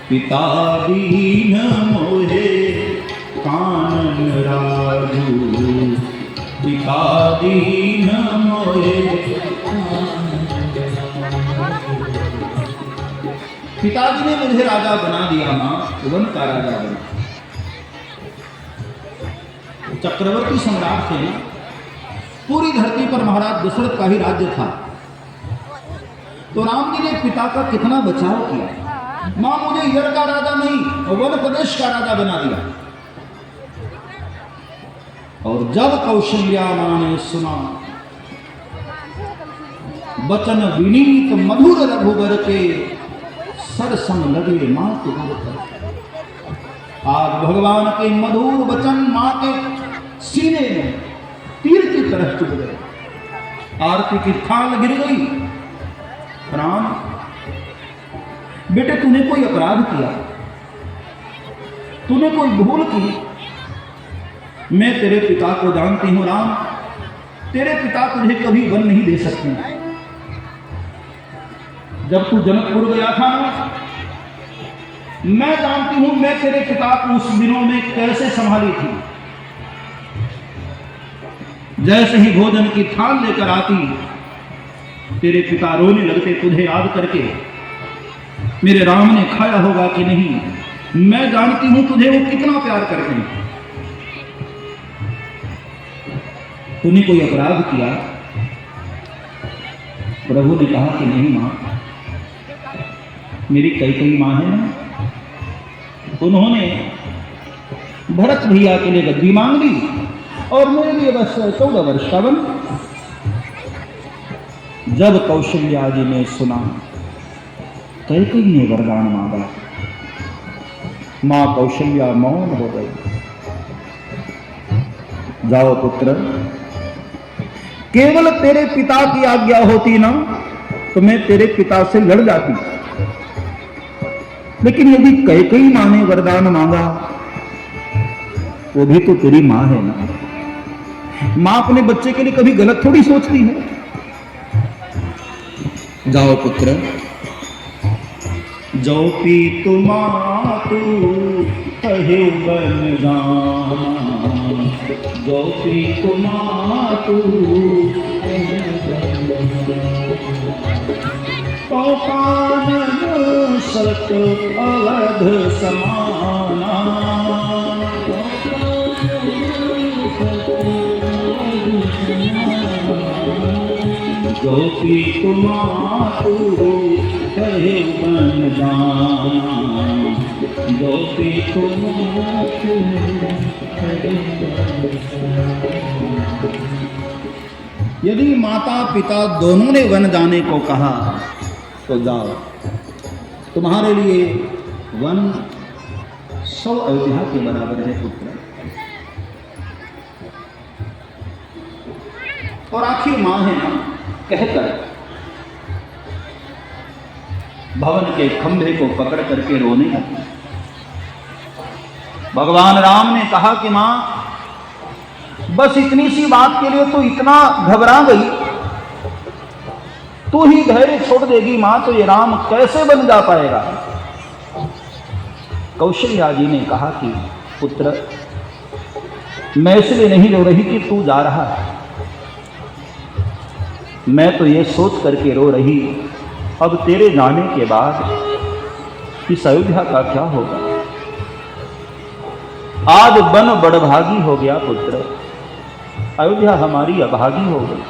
पिता दीन मोहे कानन राजू, पिता दीन मोहे। पिताजी ने मुझे राजा बना दिया, मां वन का राजा बना। चक्रवर्ती सम्राट थे, पूरी धरती पर महाराज दशरथ का ही राज्य था। तो राम जी ने पिता का कितना बचाव किया। मां मुझे इधर का राजा नहीं, वन प्रदेश का राजा बना दिया। और जब कौशल्या मां ने सुना वचन विनीत मधुर रघुबर के, सरसंग लगे मां तुझ पर। आज भगवान के मधुर वचन मां के सीने में तीर की तरह चुभ गए। आरती की थाल गिर गई। राम बेटे, तूने कोई अपराध किया, तूने कोई भूल की। मैं तेरे पिता को जानती हूं राम, तेरे पिता तुझे कभी वन नहीं दे सकते। जब तू जनकपुर गया था ना, मैं जानती हूं मैं तेरे पिता को उस दिनों में कैसे संभाली थी। जैसे ही भोजन की थाल लेकर आती, तेरे पिता रोने लगते तुझे याद करके। मेरे राम ने खाया होगा कि नहीं, मैं जानती हूं तुझे वो कितना प्यार करते हैं। तूने कोई अपराध किया? प्रभु ने कहा कि नहीं मां, मेरी कई मां है ना, उन्होंने भरत भैया के लिए गद्दी मांग ली और मेरे लिए बस 14 वर्ष का वन। जब कौशल्या जी ने सुना, कैकेयी ने वरदान मांगा, मां कौशल्या मौन हो गई। जाओ पुत्र, केवल तेरे पिता की आज्ञा होती ना तो मैं तेरे पिता से लड़ जाती, लेकिन यदि कैकेयी मां ने वरदान मांगा, वो भी तो तेरी मां है ना। मां अपने बच्चे के लिए कभी गलत थोड़ी सोचती है। जाओ पुत्र, जो पीतु मातु कहे बन जाना, जो पीतु मातु तो कानन सत अवध समाना। जो पीतु मातु कहे बन जाना, जो पीतु मातु कहे बन जाना। यदि माता पिता दोनों ने वन जाने को कहा तो जाओ, तुम्हारे लिए वन 100 अयोध्या के बराबर है पुत्र। और आखिर मां है ना, कहकर भवन के खंभे को पकड़ करके रोने लगी। भगवान राम ने कहा कि मां, बस इतनी सी बात के लिए तो इतना घबरा गई, तू ही धैर्य छोड़ देगी मां तो ये राम कैसे बन जा पाएगा। कौशल्या जी ने कहा कि पुत्र, मैं इसलिए नहीं रो रही कि तू जा रहा है, मैं तो ये सोच करके रो रही अब तेरे जाने के बाद इस अयोध्या का क्या होगा। आज बन बड़भागी हो गया पुत्र, अयोध्या हमारी अभागी हो गई।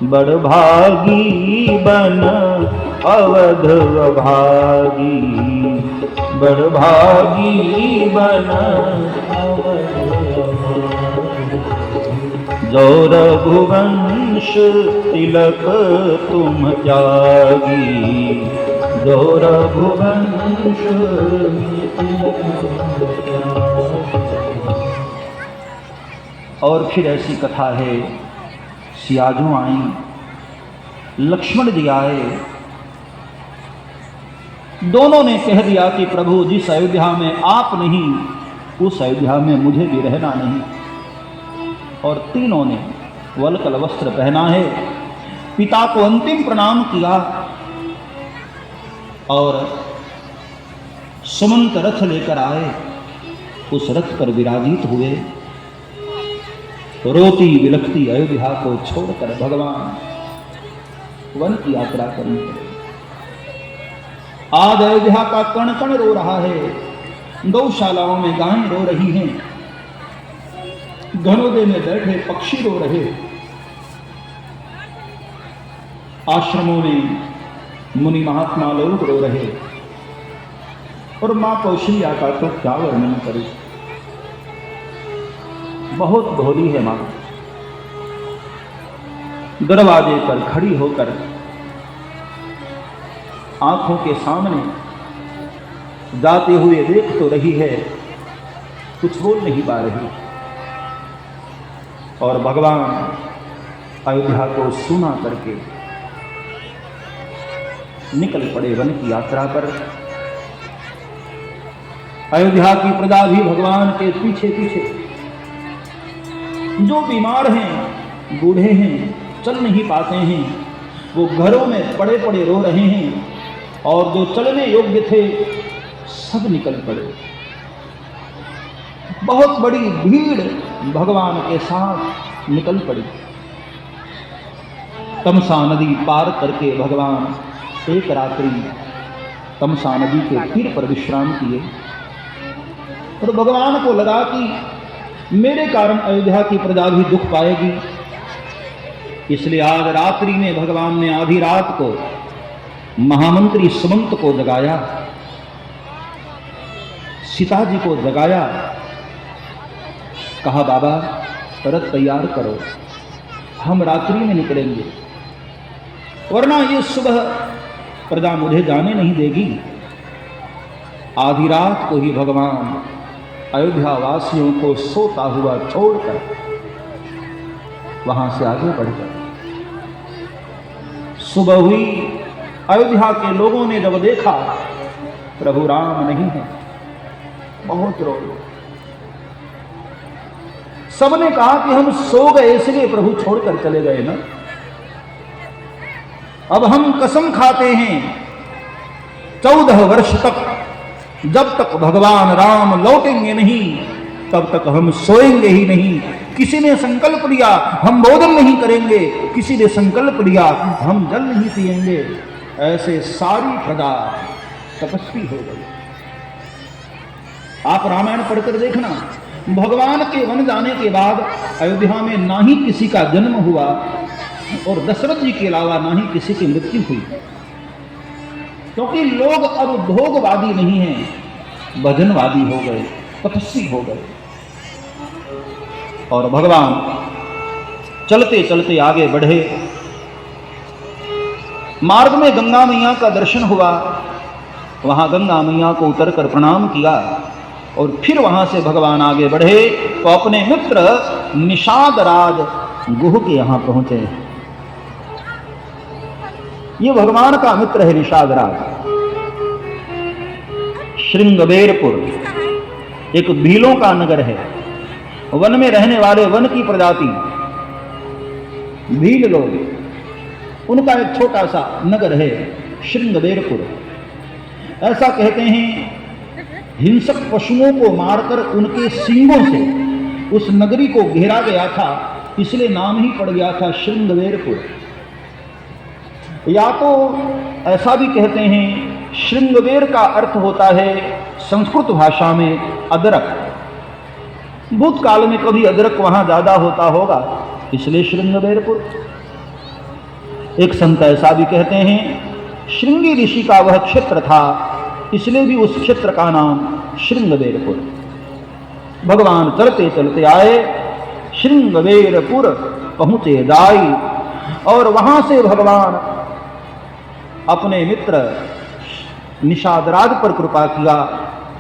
बड़भागी बन अवध अभागी, बड़भागी बन जो रघुवंश तिलक तुम त्यागी, जो रघुवंश और फिर ऐसी कथा है, सियाजू आई, लक्ष्मण जी आए, दोनों ने कह दिया कि प्रभु जिस अयोध्या में आप नहीं उस अयोध्या में मुझे भी रहना नहीं। और तीनों ने वल्कल वस्त्र पहना है, पिता को अंतिम प्रणाम किया और सुमंत रथ लेकर आए, उस रथ पर विराजित हुए। रोती विलखती अयोध्या को छोड़कर भगवान वन की यात्रा करने लगे। आज अयोध्या का कण कण रो रहा है, गौशालाओं में गायें रो रही हैं, घनौदे में बैठे पक्षी रो रहे, आश्रमों में मुनि महात्मा लोग रो रहे, और मां कौशल्या का तो क्या वर्णन करे। बहुत भोली है मां। दरवाजे पर खड़ी होकर आंखों के सामने जाते हुए देख तो रही है, कुछ बोल नहीं पा रही। और भगवान अयोध्या को सुना करके निकल पड़े वन की यात्रा पर। अयोध्या की प्रजा भी भगवान के पीछे पीछे। जो बीमार हैं, बूढ़े हैं, चल नहीं पाते हैं, वो घरों में पड़े पड़े रो रहे हैं, और जो चलने योग्य थे सब निकल पड़े। बहुत बड़ी भीड़ भगवान के साथ निकल पड़ी। तमसा नदी पार करके भगवान एक रात्रि तमसा नदी के तीर पर विश्राम किए, और भगवान को लगा कि मेरे कारण अयोध्या की प्रजा भी दुख पाएगी, इसलिए आज रात्रि में भगवान ने आधी रात को महामंत्री सुमंत को जगाया, सीता जी को जगाया, कहा बाबा रथ तैयार करो, हम रात्रि में निकलेंगे, वरना ये सुबह प्रजा मुझे जाने नहीं देगी। आधी रात को ही भगवान अयोध्या वासियों को सोता हुआ छोड़कर वहां से आगे बढ़ गए। सुबह हुई, अयोध्या के लोगों ने जब देखा प्रभु राम नहीं है, बहुत रोए। सबने कहा कि हम सो गए इसलिए प्रभु छोड़कर चले गए ना। अब हम कसम खाते हैं 14 वर्ष तक, जब तक भगवान राम लौटेंगे नहीं तब तक हम सोएंगे ही नहीं। किसी ने संकल्प लिया हम भोजन नहीं करेंगे, किसी ने संकल्प लिया हम जल नहीं पिएंगे। ऐसे सारी प्रजा तपस्वी हो गई। आप रामायण पढ़कर देखना, भगवान के वन जाने के बाद अयोध्या में ना ही किसी का जन्म हुआ, और दशरथ जी के अलावा ना ही किसी की मृत्यु हुई, क्योंकि लोग अब भोगवादी नहीं हैं, भजनवादी हो गए, तपस्वी हो गए। और भगवान चलते चलते आगे बढ़े। मार्ग में गंगा मैया का दर्शन हुआ, वहां गंगा मैया को उतरकर प्रणाम किया, और फिर वहां से भगवान आगे बढ़े तो अपने मित्र निषाद राज गुह के यहां पहुंचे। ये भगवान का मित्र है निषाद राज। श्रृंगबेरपुर एक भीलों का नगर है। वन में रहने वाले वन की प्रजाति भील लोग, उनका एक छोटा सा नगर है श्रृंगबेरपुर। ऐसा कहते हैं हिंसक पशुओं को मारकर उनके सींगों से उस नगरी को घेरा गया था, इसलिए नाम ही पड़ गया था श्रृंगबेरपुर। या तो ऐसा भी कहते हैं श्रृंगबेर का अर्थ होता है संस्कृत भाषा में अदरक। भूतकाल में कभी अदरक वहां ज्यादा होता होगा, इसलिए श्रृंगबेरपुर। एक संत ऐसा भी कहते हैं श्रृंगी ऋषि का वह क्षेत्र था, इसलिए भी उस क्षेत्र का नाम श्रृंगबेरपुर। भगवान चलते चलते आए, श्रृंगबेरपुर पहुंचे दाई, और वहां से भगवान अपने मित्र निषादराज पर कृपा किया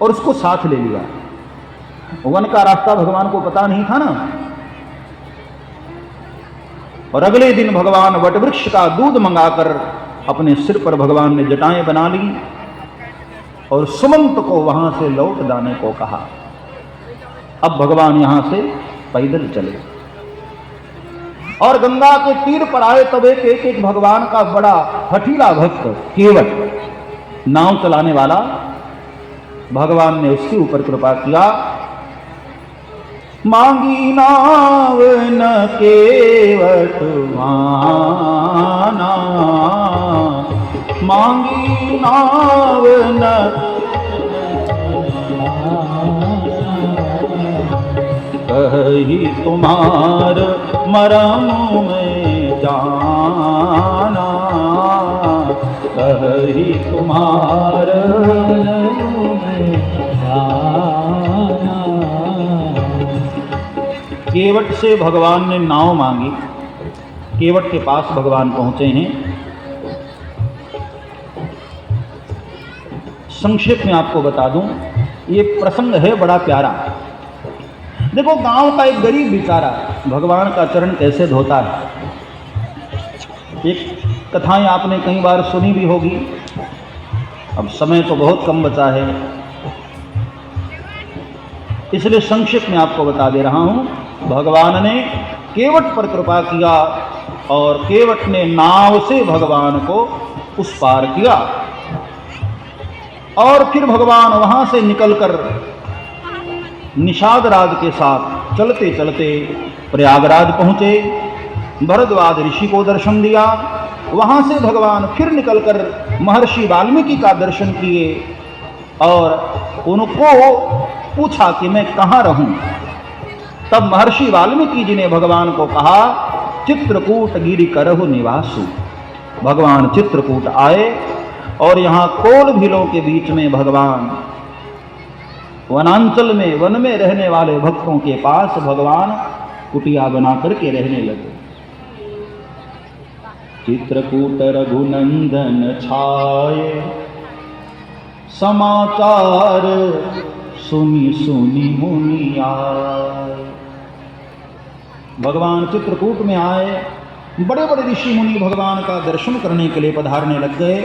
और उसको साथ ले लिया। वन का रास्ता भगवान को पता नहीं था ना। और अगले दिन भगवान वटवृक्ष का दूध मंगाकर अपने सिर पर भगवान ने जटाएं बना ली और सुमंत को वहां से लौट जाने को कहा। अब भगवान यहां से पैदल चले और गंगा के तीर पर आए। तब एक भगवान का बड़ा हठीला भक्त केवट नाव चलाने वाला भगवान ने उसके ऊपर कृपा किया। मांगी नाव न केवट माना, मांगी नाव न कही तुम्हार मरम में जाना, कही तुम्हार मरम में जाना। केवट से भगवान ने नाव मांगी। केवट के पास भगवान पहुंचे हैं। संक्षेप में आपको बता दूं, ये प्रसंग है बड़ा प्यारा। देखो, गांव का एक गरीब बेचारा भगवान का चरण कैसे धोता है। एक कथाएं आपने कई बार सुनी भी होगी। अब समय तो बहुत कम बचा है, इसलिए संक्षेप में आपको बता दे रहा हूं। भगवान ने केवट पर कृपा किया और केवट ने नाव से भगवान को उस पार किया और फिर भगवान वहां से निकलकर निषाद राज के साथ चलते चलते प्रयागराज पहुंचे। भरद्वाज ऋषि को दर्शन दिया। वहां से भगवान फिर निकलकर महर्षि वाल्मीकि का दर्शन किए और उनको पूछा कि मैं कहाँ रहूं। तब महर्षि वाल्मीकि जी ने भगवान को कहा, चित्रकूट गिरि करहु निवासु। भगवान चित्रकूट आए और यहाँ कोल भीलों के बीच में भगवान वनांचल में, वन में रहने वाले भक्तों के पास भगवान कुटिया बना करके रहने लगे। चित्रकूट रघुनंदन छाये, समाचार सुनी सुनी मुनि आए। भगवान चित्रकूट में आए। बड़े बड़े ऋषि मुनि भगवान का दर्शन करने के लिए पधारने लग गए।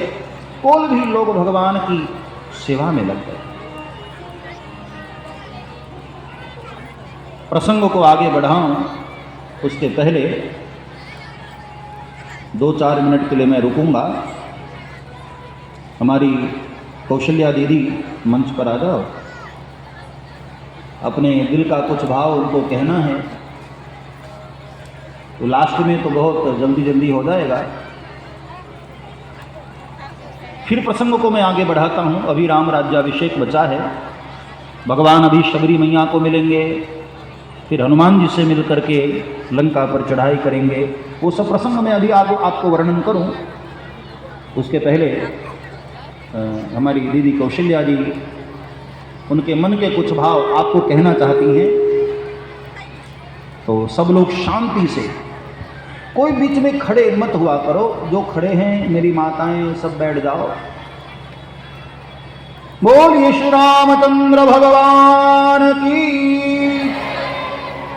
कोल भी लोग भगवान की सेवा में लग गए। प्रसंग को आगे बढ़ाऊं उसके पहले 2-4 मिनट के लिए मैं रुकूंगा। हमारी कौशल्या दीदी मंच पर आ जाओ। अपने दिल का कुछ भाव उनको कहना है, तो लास्ट में तो बहुत जल्दी जल्दी हो जाएगा। फिर प्रसंग को मैं आगे बढ़ाता हूँ। अभी राम राज्याभिषेक बचा है। भगवान अभी शबरी मैया को मिलेंगे, फिर हनुमान जी से मिल करके लंका पर चढ़ाई करेंगे। वो सब प्रसंग मैं अभी आपको वर्णन करूं, उसके पहले हमारी दीदी कौशल्या जी उनके मन के कुछ भाव आपको कहना चाहती हैं। तो सब लोग शांति से, कोई बीच में खड़े मत हुआ करो। जो खड़े हैं मेरी माताएं सब बैठ जाओ। बोलिए श्री रामचंद्र भगवान की